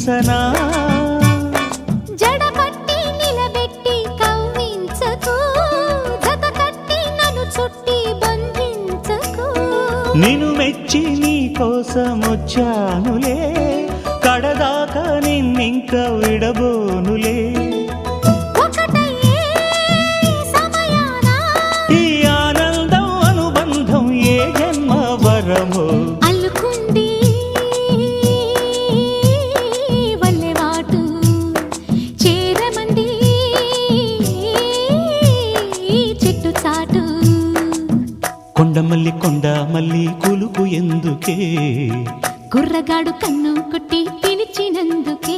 ఊహించనా జడపట్టి నిలబెట్టి కవ్వించకు జత కట్టి నన్ను చుట్టి బంధించకు నిన్ను మెచ్చి నీ కోసం వచ్చానులే కడదాకా నిన్నింక విడబోనులే అల్లుకుంది వల్లెవాటు చేరమంది చెట్టు చాటు కొండ మల్లి కులుకు ఎందుకే కుర్రగాడు కన్ను కొట్టి పిలిచినందుకే